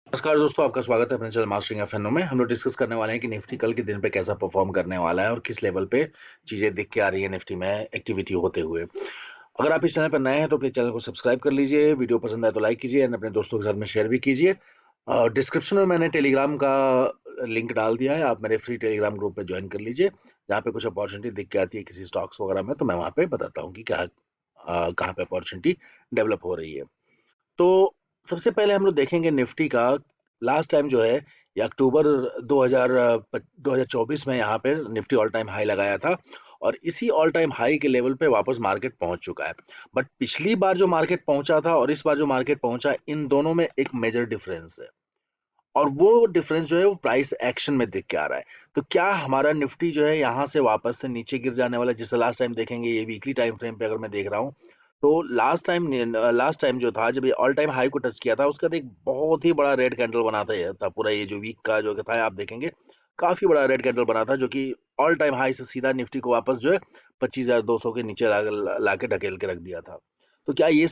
नमस्कार दोस्तों, आपका स्वागत है अपने चैनल मास्टरिंग एफएनओ में। हम लोग डिस्कस करने वाले हैं कि निफ्टी कल के दिन पे कैसा परफॉर्म करने वाला है और किस लेवल पे चीजें दिख के आ रही है निफ्टी में एक्टिविटी होते हुए। अगर आप इस चैनल पर नए हैं तो प्लीज चैनल को सब्सक्राइब कर लीजिए, वीडियो पसंद आए तो लाइक कीजिए एंड अपने दोस्तों के साथ में शेयर भी कीजिए। डिस्क्रिप्शन में मैंने टेलीग्राम का लिंक डाल दिया है, आप मेरे फ्री टेलीग्राम ग्रुप पे ज्वाइन कर लीजिए। जहाँ पे कुछ अपॉर्चुनिटी दिख के आती है किसी स्टॉक्स वगैरह में, तो मैं वहाँ पे बताता हूँ कि क्या कहाँ पे अपॉर्चुनिटी डेवलप हो रही है। तो सबसे पहले हम लोग देखेंगे निफ्टी का। लास्ट टाइम जो है ये अक्टूबर 2024 में यहाँ पे निफ्टी ऑल टाइम हाई लगाया था और इसी ऑल टाइम हाई के लेवल पे वापस मार्केट पहुंच चुका है। बट पिछली बार जो मार्केट पहुंचा था और इस बार जो मार्केट पहुंचा, इन दोनों में एक मेजर डिफरेंस है और वो डिफरेंस जो है वो प्राइस एक्शन में दिख के आ रहा है। तो क्या हमारा निफ्टी जो है यहाँ से वापस से नीचे गिर जाने वाला है? जैसे लास्ट टाइम देखेंगे, ये वीकली टाइम फ्रेम पे अगर मैं देख रहा हूँ तो लास्ट टाइम जो था, जब ये ऑल टाइम हाई को टच किया था, उसका तो एक बहुत ही बड़ा रेड कैंडल बना था। पूरा ये जो वीक का जो था आप देखेंगे, काफी बड़ा रेड कैंडल बना था, जो कि ऑल टाइम हाई से सीधा निफ्टी को वापस जो है 25,200 के नीचे ला के ढकेल के रख दिया था। तो क्या ये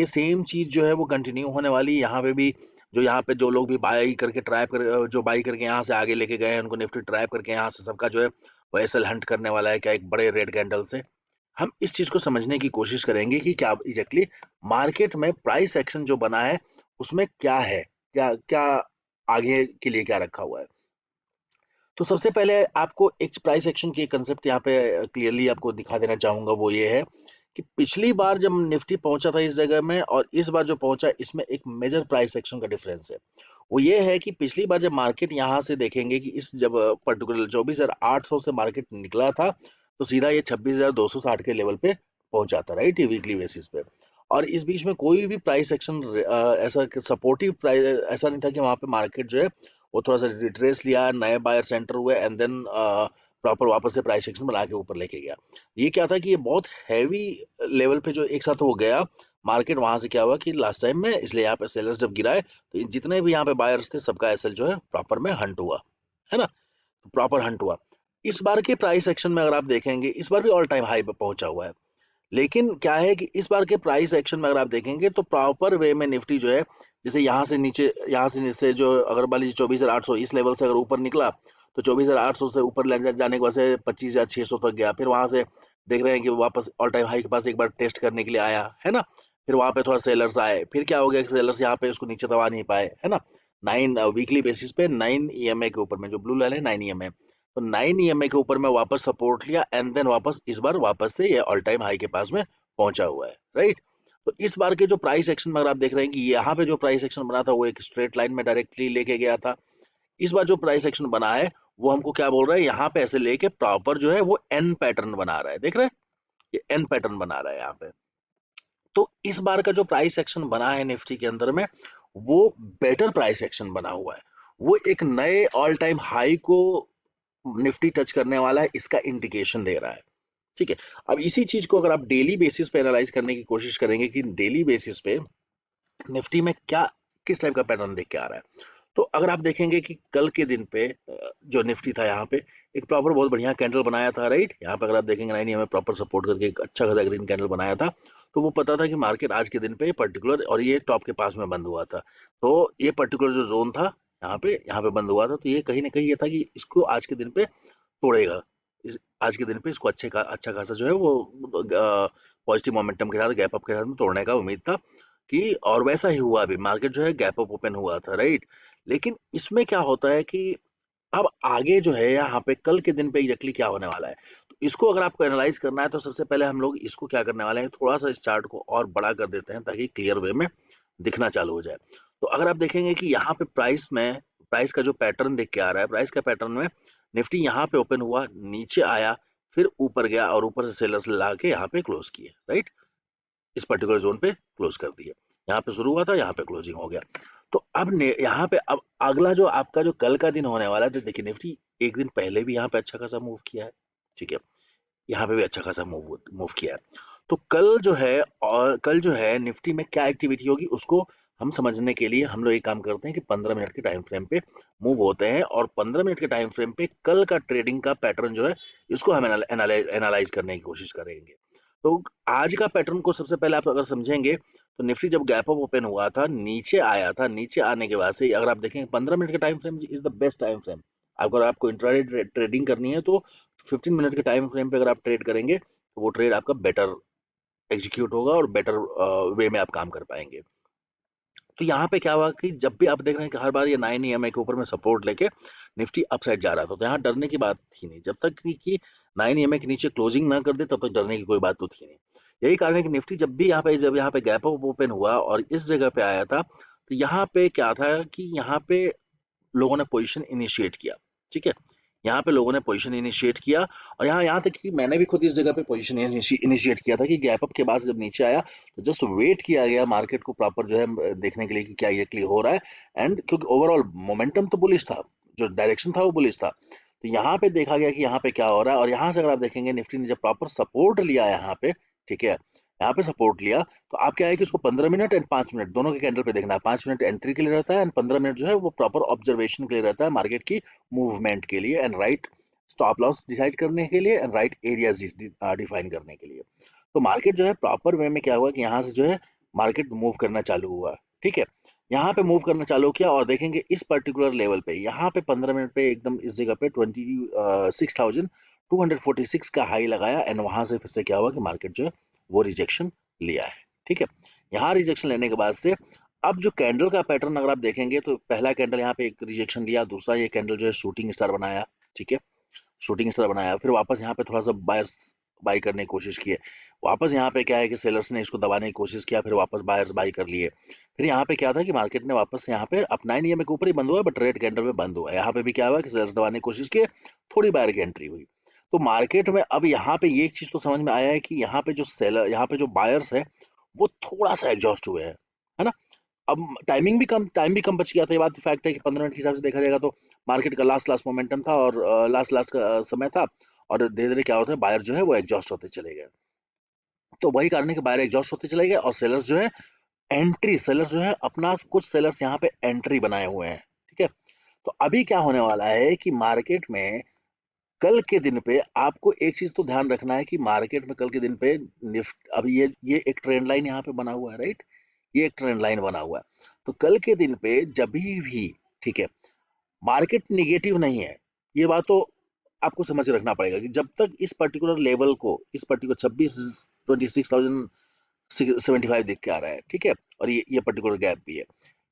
सेम चीज जो है वो कंटिन्यू होने वाली है यहाँ पे भी? जो यहाँ पे जो लोग भी बाई करके ट्रैप कर जो बाई करके यहाँ से आगे लेके गए हैं, उनको निफ्टी ट्रैप करके यहाँ से सबका जो है वो एसएल हंट करने वाला है क्या एक बड़े रेड कैंडल से? हम इस चीज को समझने की कोशिश करेंगे कि क्या एग्जैक्टली मार्केट में प्राइस एक्शन जो बना है उसमें क्या है, क्या क्या आगे के लिए क्या रखा हुआ है। तो सबसे पहले आपको एक प्राइस एक्शन की कंसेप्ट यहाँ पे क्लियरली आपको दिखा देना चाहूंगा। वो ये है कि पिछली बार जब निफ्टी पहुंचा था इस जगह में और इस बार जो पहुंचा, इसमें एक मेजर प्राइस एक्शन का डिफरेंस है। वो ये है कि पिछली बार जब मार्केट यहाँ से देखेंगे कि इस जब पर्टिकुलर 24,800 से मार्केट निकला था, तो सीधा ये 26,260 के लेवल पे पहुंचा था, राइट, ये वीकली बेसिस पे। और इस बीच में कोई भी प्राइस एक्शन ऐसा सपोर्टिव प्राइस ऐसा नहीं था कि वहां पे मार्केट जो है वो थोड़ा सा रिट्रेस लिया, नए बायर सेंटर हुए एंड देन प्रॉपर वापस से प्राइस एक्शन बना के ऊपर लेके गया। ये क्या था कि ये बहुत हैवी लेवल पे जो एक साथ वो गया मार्केट, वहां से क्या हुआ कि लास्ट टाइम में, इसलिए यहाँ पे सेलर्स जब गिराए तो जितने भी यहाँ पे बायर्स थे सबका एसएल जो है प्रॉपर में हंट हुआ, है ना? प्रॉपर हंट हुआ। इस बार के प्राइस एक्शन में अगर आप देखेंगे, इस बार भी ऑल टाइम हाई पे पहुंचा हुआ है। लेकिन क्या है कि इस बार के प्राइस एक्शन में अगर आप देखेंगे तो प्रॉपर वे में निफ्टी जो है, जैसे यहाँ से नीचे जो अगर मान लीजिए 24,800 इस लेवल से अगर ऊपर निकला, तो 24,800 से ऊपर जाने के बाद से 25,600 तक गया। फिर वहां से देख रहे हैं कि वो वापस ऑल टाइम हाई के पास एक बार टेस्ट करने के लिए आया, है ना? फिर वहां पे थोड़ा सेलर्स आए, फिर क्या हो गया कि सेलर्स यहाँ पे उसको नीचे दबा नहीं पाए, है ना? 9 वीकली बेसिस पे 9 EMA के ऊपर में, जो ब्लू लाइन है 9 EMA, तो 9 EMA के ऊपर में वापस सपोर्ट लिया एंड देन वापस इस बार वापस से ये ऑल टाइम हाई के पास में पहुंचा हुआ है, राइट? तो इस बार के जो प्राइस एक्शन में अगर आप देख रहे हैं कि यहाँ पे जो प्राइस एक्शन बना था वो एक स्ट्रेट लाइन में डायरेक्टली लेके गया था। इस बार जो प्राइस एक्शन बना है वो हमको क्या बोल रहा है, यहाँ पे ऐसे लेके प्रॉपर जो है वो एन पैटर्न बना रहा है, देख रहे हैं? ये एन पैटर्न बना रहा है यहाँ पे। तो इस बार का जो प्राइस एक्शन बना है निफ्टी के अंदर में, वो बेटर प्राइस एक्शन बना हुआ है। वो एक नए ऑल टाइम हाई को निफ्टी टच करने वाला है, इसका इंडिकेशन दे रहा है। ठीक है। अब इसी चीज को अगर आप डेली बेसिस पे एनालाइज करने की कोशिश करेंगे कि डेली बेसिस पे निफ्टी में क्या किस टाइप का पैटर्न देख के आ रहा है, तो अगर आप देखेंगे कि कल के दिन पे जो निफ्टी था यहाँ पे एक प्रॉपर बहुत बढ़िया कैंडल बनाया था, राइट? यहाँ पे अगर आप देखेंगे 9 EMA प्रॉपर सपोर्ट करके एक अच्छा खासा ग्रीन कैंडल बनाया था। तो वो पता था कि मार्केट आज के दिन पे पर्टिकुलर, और ये टॉप के पास में बंद हुआ था, तो ये पर्टिकुलर जो जोन था यहाँ पे बंद हुआ था, तो ये कहीं ना कहीं ये था कि इसको आज के दिन पे तोड़ेगा। आज के दिन पे इसको अच्छा खासा जो है वो पॉजिटिव मोमेंटम के साथ, गैप अप के साथ में तोड़ने का उम्मीद था कि, और वैसा ही हुआ। अभी मार्केट जो है गैप अप ओपन हुआ था, राइट? लेकिन इसमें क्या होता है कि अब आगे जो है यहाँ पे कल के दिन पे एग्जैक्टली क्या होने वाला है, तो इसको अगर आपको एनालाइज करना है तो सबसे पहले हम लोग इसको क्या करने वाले हैं, थोड़ा सा इस चार्ट को और बड़ा कर देते हैं ताकि क्लियर वे में दिखना चालू हो जाए। तो अगर आप देखेंगे कि यहाँ पे प्राइस का जो पैटर्न देख के आ रहा है, प्राइस का पैटर्न में निफ्टी यहाँ पे ओपन हुआ, नीचे आया, फिर ऊपर गया और ऊपर से सेलर्स ला के यहाँ पे क्लोज किए, राइट? इस पर्टिकुलर जोन पे क्लोज कर दिए। यहाँ पे शुरू हुआ था, यहाँ पे क्लोजिंग हो गया। तो अब यहाँ पे अब अगला जो आपका जो कल का दिन होने वाला है, तो देखिए निफ्टी एक दिन पहले भी यहाँ पे अच्छा खासा मूव किया है, ठीक है? यहाँ पे भी अच्छा खासा मूव मूव किया है। तो कल जो है निफ्टी में क्या एक्टिविटी होगी उसको हम समझने के लिए हम लोग एक काम करते हैं कि 15 मिनट के टाइम फ्रेम पे मूव होते हैं और 15 मिनट के टाइम फ्रेम पे कल का ट्रेडिंग का पैटर्न जो है इसको हम एनालाइज करने की कोशिश करेंगे। तो आज का पैटर्न को सबसे पहले आप अगर समझेंगे तो निफ्टी जब गैप अप ओपन हुआ था, नीचे आया था, नीचे आने के बाद से अगर आप देखेंगे 15 मिनट का time frame is the best time frame. अगर आपको इंट्राडे ट्रेडिंग करनी है तो 15 मिनट के टाइम फ्रेम पे अगर आप ट्रेड करेंगे तो वो ट्रेड आपका बेटर एग्जीक्यूट होगा और बेटर वे में आप काम कर पाएंगे। तो यहाँ पे क्या हुआ कि जब भी आप देख रहे हैं कि हर बार ये 9 EMI के ऊपर में सपोर्ट लेके निफ्टी अपसाइड जा रहा था, तो यहाँ डरने की बात थी नहीं। जब तक कि 9 EMI के नीचे क्लोजिंग ना कर दे तब तक डरने की कोई बात तो थी नहीं। यही कारण है कि निफ्टी जब यहाँ पे गैप अप ओपन हुआ और इस जगह पे आया था, तो यहाँ पे क्या था कि यहाँ पे लोगों ने पोजीशन इनिशिएट किया। ठीक है, यहाँ पे लोगों ने पोजीशन इनिशिएट किया और यहाँ यहाँ तक कि मैंने भी खुद इस जगह पे पोजीशन इनिशिएट किया था कि गैप अप के बाद जब नीचे आया तो जस्ट वेट किया गया मार्केट को प्रॉपर जो है देखने के लिए कि क्या ये क्लियर हो रहा है। एंड क्योंकि ओवरऑल मोमेंटम तो बुलिश था, जो डायरेक्शन था वो बुलिश था, तो यहाँ पे देखा गया कि यहाँ पे क्या हो रहा है। और यहाँ से अगर आप देखेंगे निफ्टी ने जब प्रॉपर सपोर्ट लिया यहाँ पे, ठीक है, यहाँ पे सपोर्ट लिया, तो आप क्या है कि उसको 15 मिनट एंड 5 मिनट दोनों के कैंडल पे देखना है। 5 मिनट एंट्री के लिए रहता है एंड 15 मिनट जो है वो प्रॉपर ऑब्जर्वेशन के लिए रहता है, मार्केट की मूवमेंट के लिए and right stop loss decide करने के लिए एंड राइट एरियाज डिफाइन करने के लिए। तो मार्केट जो है प्रॉपर वे में क्या हुआ कि यहाँ से जो है मार्केट मूव करना चालू हुआ। ठीक है, यहाँ पे मूव करना चालू किया और देखेंगे इस पर्टिकुलर लेवल पे, यहाँ पे 15 मिनट पे एकदम इस जगह पे 26,246 का हाई लगाया एंड वहां से फिर से क्या हुआ कि मार्केट जो है वो रिजेक्शन लिया है। ठीक है, यहाँ रिजेक्शन लेने के बाद से अब जो कैंडल का पैटर्न अगर आप देखेंगे तो पहला कैंडल यहाँ पे एक रिजेक्शन लिया, दूसरा ये कैंडल जो है शूटिंग स्टार बनाया। ठीक है, शूटिंग स्टार बनाया, फिर वापस यहाँ पे थोड़ा सा बायर्स बाई करने की कोशिश किए, वापस यहाँ पे क्या है कि सेलर्स ने इसको दबाने की कोशिश किया, फिर वापस बायर्स बाई कर लिए। फिर यहाँ पे क्या था कि मार्केट ने वापस यहाँ पे अपना ही नियम के ऊपर ही बंद हुआ बट रेड कैंडल में बंद हुआ। यहाँ पे भी क्या हुआ कि सेलर्स दबाने की कोशिश किए, थोड़ी बायर की एंट्री हुई। तो मार्केट में अब यहाँ पे ये एक चीज तो समझ में आया है कि यहाँ पे जो सेलर, यहाँ पे जो बायर्स है वो थोड़ा सा एग्जॉस्ट हुए हैं, है ना। अब टाइम भी कम बच गया था, ये बात फैक्ट है कि 15 मिनट के हिसाब से देखा जाएगा तो मार्केट का लास्ट लास्ट मोमेंटम था और लास्ट लास्ट का समय था और धीरे धीरे क्या होता है बायर जो है वो एग्जॉस्ट होते चले गए। तो वही कारण है कि बायर एग्जॉस्ट होते चले गए और सेलर्स जो है सेलर्स जो है अपना कुछ सेलर्स यहाँ पे एंट्री बनाए हुए हैं। ठीक है, तो अभी क्या होने वाला है कि मार्केट में कल के दिन पे आपको एक चीज तो ध्यान रखना है कि मार्केट में कल के दिन पे निफ्ट, अभी ये एक ट्रेंड लाइन यहाँ पे बना हुआ है, राइट, ये एक ट्रेंड लाइन बना हुआ है। तो कल के दिन पे जब भी, ठीक है, मार्केट निगेटिव नहीं है, ये बात तो आपको समझ रखना पड़ेगा कि जब तक इस पर्टिकुलर लेवल को, इस पर्टिकुलर 26,26,075 दिख के आ रहा है, ठीक है, और ये पर्टिकुलर गैप भी है,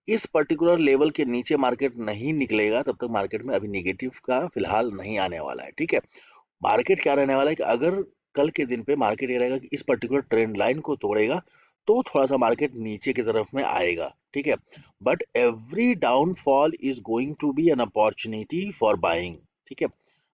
इस पर्टिकुलर लेवल के नीचे मार्केट नहीं निकलेगा तब तक मार्केट में अभी निगेटिव का फिलहाल नहीं आने वाला है। ठीक है, मार्केट क्या रहने वाला है कि अगर कल के दिन पे मार्केट ये रहेगा कि इस पर्टिकुलर ट्रेंड लाइन को तोड़ेगा तो थोड़ा सा मार्केट नीचे की तरफ में आएगा। ठीक है, but every downfall is going to be an opportunity for buying. ठीक है,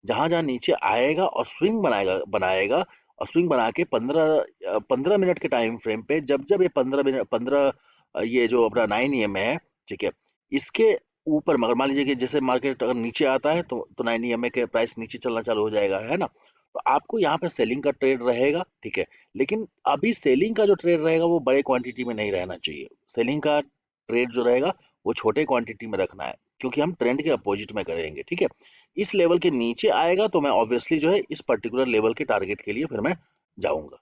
जहां जहां नीचे आएगा और स्विंग बनाएगा बनाएगा और स्विंग बना के 15 मिनट के टाइम फ्रेम पे जब जब ये 15 मिनट 15 ये जो अपना 9 EMI है, ठीक है, इसके ऊपर मगर मान लीजिए कि जैसे मार्केट अगर नीचे आता है तो 9 EMI के प्राइस नीचे चलना चालू हो जाएगा, है ना। तो आपको यहाँ पे सेलिंग का ट्रेड रहेगा। ठीक है, लेकिन अभी सेलिंग का जो ट्रेड रहेगा वो बड़े क्वांटिटी में नहीं रहना चाहिए। सेलिंग का ट्रेड जो रहेगा वो छोटे क्वांटिटी में रखना है क्योंकि हम ट्रेंड के अपोजिट में करेंगे। ठीक है, इस लेवल के नीचे आएगा तो मैं ऑब्वियसली जो है इस पर्टिकुलर लेवल के टारगेट के लिए फिर मैं जाऊंगा,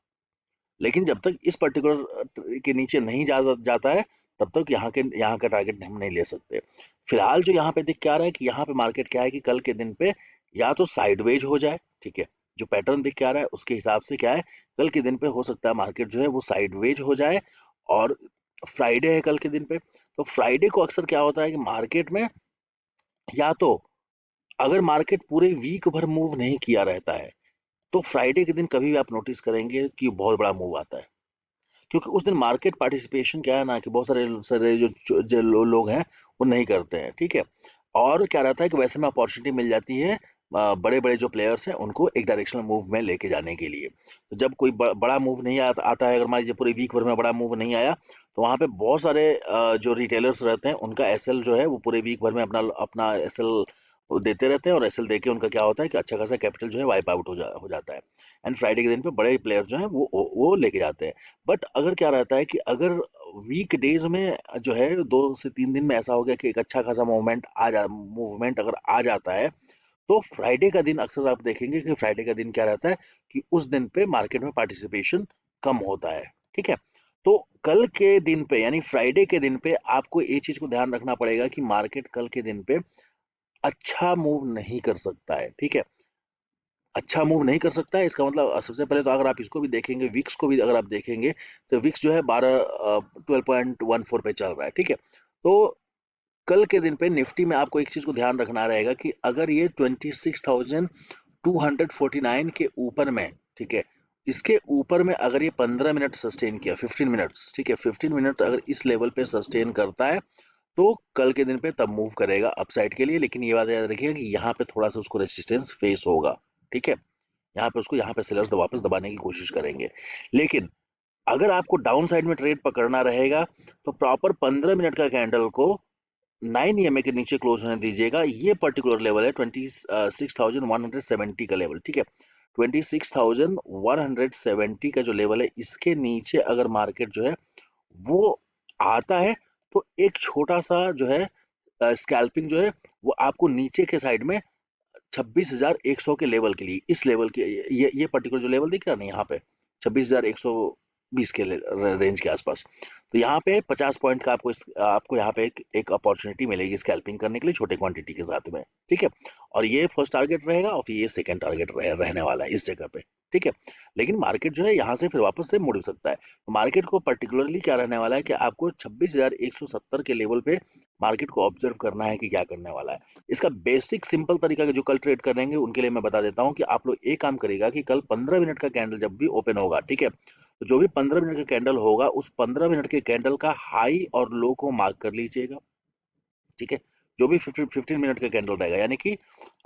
लेकिन जब तक इस पर्टिकुलर के नीचे नहीं जाता है तब तक यहाँ का टारगेट हम नहीं ले सकते। फिलहाल जो यहाँ पे दिख क्या रहा है कि यहाँ पे मार्केट क्या है कि कल के दिन पे या तो साइडवेज हो जाए, ठीक है, जो पैटर्न दिख क्या रहा है उसके हिसाब से क्या है, कल के दिन पे हो सकता है मार्केट जो है वो साइडवेज हो जाए। और फ्राइडे है कल के दिन पे, तो फ्राइडे को अक्सर क्या होता है कि मार्केट में या तो अगर मार्केट पूरे वीक भर मूव नहीं किया रहता है तो फ्राइडे के दिन कभी भी आप नोटिस करेंगे कि बहुत बड़ा मूव आता है, क्योंकि उस दिन मार्केट पार्टिसिपेशन क्या है ना कि बहुत सारे सारे लोग हैं वो नहीं करते हैं। ठीक है, और क्या रहता है कि वैसे में अपॉर्चुनिटी मिल जाती है बड़े बड़े जो प्लेयर्स हैं उनको एक डायरेक्शनल मूव में लेके जाने के लिए। तो जब कोई बड़ा मूव नहीं आता है, अगर मान लीजिए पूरे वीक भर में बड़ा मूव नहीं आया तो वहाँ पे बहुत सारे जो रिटेलर्स रहते हैं उनका एसएल जो है वो पूरे वीक भर में अपना अपना एसएल वो देते रहते हैं और एसएल देके उनका क्या होता है कि अच्छा खासा कैपिटल जो है वाइप आउट हो जाता है। एंड फ्राइडे के दिन पे बड़े प्लेयर जो हैं वो लेके जाते हैं। बट अगर क्या रहता है कि अगर वीक डेज में जो है 2 से 3 दिन में ऐसा हो गया कि एक अच्छा खासा मूवमेंट अगर आ जाता है तो फ्राइडे का दिन अक्सर आप देखेंगे कि फ्राइडे का दिन क्या रहता है कि उस दिन पे मार्केट में पार्टिसिपेशन कम होता है, ठीक है। तो कल के दिन पे यानी फ्राइडे के दिन पे आपको ये चीज को ध्यान रखना पड़ेगा कि मार्केट कल के दिन पे अच्छा मूव नहीं कर सकता है, ठीक है। अच्छा मूव नहीं कर सकता है इसका मतलब सबसे पहले तो अगर आप इसको भी देखेंगे, विक्स को भी अगर आप देखेंगे, तो विक्स जो है 12.14 पे चल रहा है, ठीक है। तो कल के दिन पे निफ्टी में आपको एक चीज को ध्यान रखना रहेगा कि अगर ये 26,249 के ऊपर में, ठीक है, इसके ऊपर में अगर ये 15 मिनट सस्टेन किया, 15 मिनट्स, ठीक है, 15 मिनट अगर इस लेवल पे सस्टेन करता है तो कल के दिन पे तब मूव करेगा अपसाइड के लिए। लेकिन ये बात याद रखिएगा कि यहाँ पे थोड़ा सा उसको रेजिस्टेंस फेस होगा, ठीक है। यहाँ पे सेलर्स वापस दबाने की कोशिश करेंगे। लेकिन अगर आपको डाउन साइड में ट्रेड पकड़ना रहेगा तो प्रॉपर 15 मिनट का कैंडल को 9 EMA के नीचे क्लोज होने दीजिएगा। ये पर्टिकुलर लेवल है 26,170 का लेवल, ठीक है। 26,170 का जो लेवल है, इसके नीचे अगर मार्केट जो है वो आता है तो एक छोटा सा जो है स्कैल्पिंग जो है वो आपको नीचे के साइड में 26,100 के लेवल के लिए, इस लेवल के ये पर्टिकुलर जो लेवल दिख रहा है ना यहाँ पे 26,120 के रेंज के आसपास, तो यहाँ पे 50 पॉइंट का आपको यहाँ पे एक अपॉर्चुनिटी मिलेगी स्कैल्पिंग करने के लिए छोटे क्वांटिटी के साथ में, ठीक है। और ये फर्स्ट टारगेट रहेगा और फिर ये सेकंड टारगेट रहने वाला है इस जगह पे, ठीक है। लेकिन मार्केट जो है यहाँ से फिर वापस से मुड़ सकता है। तो मार्केट को पर्टिकुलरली क्या रहने वाला है कि आपको 26,170 के लेवल पे मार्केट को ऑब्जर्व करना है कि क्या करने वाला है। इसका बेसिक सिंपल तरीका जो कल ट्रेड करेंगे उनके लिए मैं बता देता हूँ कि आप लोग एक काम करिएगा कि कल 15 मिनट का कैंडल जब भी ओपन होगा, ठीक है, तो जो भी 15 मिनट का कैंडल होगा उस 15 मिनट के कैंडल का हाई और लो को मार्क कर लीजिएगा, ठीक है। जो भी 15 मिनट का कैंडल रहेगा यानी कि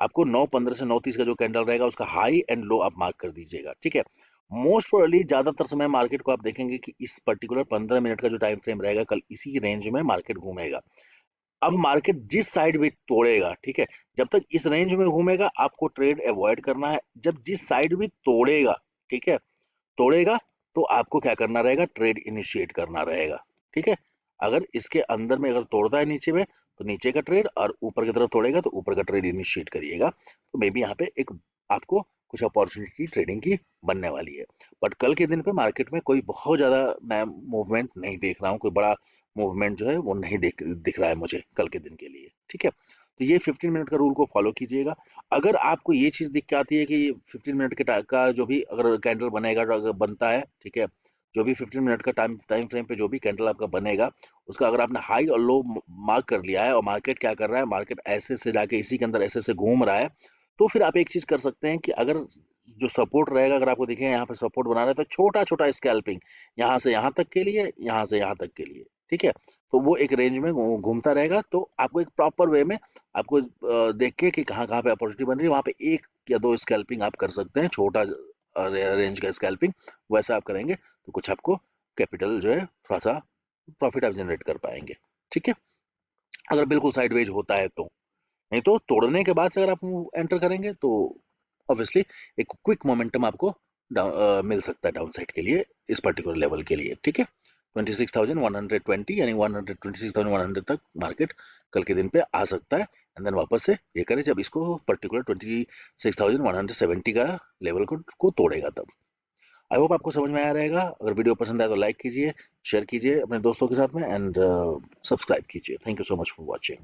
आपको 9:15 से 9:30 का जो कैंडल रहेगा उसका हाई एंड लो आप मार्क कर दीजिएगा, ठीक है। मोस्ट प्रोबेबली ज्यादातर समय मार्केट को आप देखेंगे कि इस पर्टिकुलर 15 मिनट का जो टाइम फ्रेम रहेगा कल इसी रेंज में मार्केट घूमेगा। अब मार्केट जिस साइड भी तोड़ेगा, ठीक है, जब तक इस रेंज में घूमेगा आपको ट्रेड अवॉइड करना है। जब जिस साइड भी तोड़ेगा, ठीक है, तोड़ेगा तो आपको क्या करना रहेगा, ट्रेड इनिशिएट करना रहेगा, ठीक है। अगर इसके अंदर में अगर तोड़ता है नीचे में तो नीचे का ट्रेड, और ऊपर की तरफ तोड़ेगा तो ऊपर का ट्रेड इनिशिएट करिएगा। तो मे बी यहाँ पे एक आपको कुछ अपॉर्चुनिटी ट्रेडिंग की बनने वाली है। बट कल के दिन पे मार्केट में कोई बहुत ज्यादा मैं मूवमेंट नहीं देख रहा हूँ, कोई बड़ा मूवमेंट जो है वो नहीं दिख रहा है मुझे कल के दिन के लिए, ठीक है। तो ये 15 मिनट का रूल को फॉलो कीजिएगा। अगर आपको ये चीज दिख के आती है कि 15 मिनट के का जो भी अगर कैंडल बनेगा, अगर बनता है, ठीक है, जो भी 15 मिनट का टाइम टाइम फ्रेम पे जो भी कैंडल आपका बनेगा उसका अगर आपने हाई और लो मार्क कर लिया है और मार्केट क्या कर रहा है, मार्केट ऐसे से जाके इसी के अंदर ऐसे से घूम रहा है, तो फिर आप एक चीज कर सकते हैं कि अगर जो सपोर्ट रहेगा, अगर आपको दिखे यहाँ पे सपोर्ट बना रहा है तो छोटा छोटा स्कैल्पिंग यहाँ से यहाँ तक के लिए, यहाँ से यहाँ तक के लिए, ठीक है। तो वो एक रेंज में घूमता रहेगा तो आपको एक प्रॉपर वे में आपको देख के कि कहाँ कहाँ पे अपॉर्चुनिटी बन रही है वहां पे एक या दो स्कैल्पिंग आप कर सकते हैं, छोटा रेंज का स्कैल्पिंग। वैसा आप करेंगे तो कुछ आपको कैपिटल जो है थोड़ा सा प्रॉफिट आप जनरेट कर पाएंगे, ठीक है। अगर बिल्कुल साइडवेज होता है तो, नहीं तो तोड़ने के बाद से अगर आप एंटर करेंगे तो ऑब्वियसली एक क्विक मोमेंटम आपको मिल सकता है डाउन साइड के लिए इस पर्टिकुलर लेवल के लिए, ठीक है। 26,120 यानी 26,100 तक मार्केट कल के दिन पे आ सकता है। एंड देन वापस से ये करें जब इसको पर्टिकुलर 26,170 का लेवल को तोड़ेगा तब। आई होप आपको समझ में आया रहेगा। अगर वीडियो पसंद आए तो लाइक कीजिए, शेयर कीजिए अपने दोस्तों के साथ में, एंड सब्सक्राइब कीजिए। Thank you so much for watching.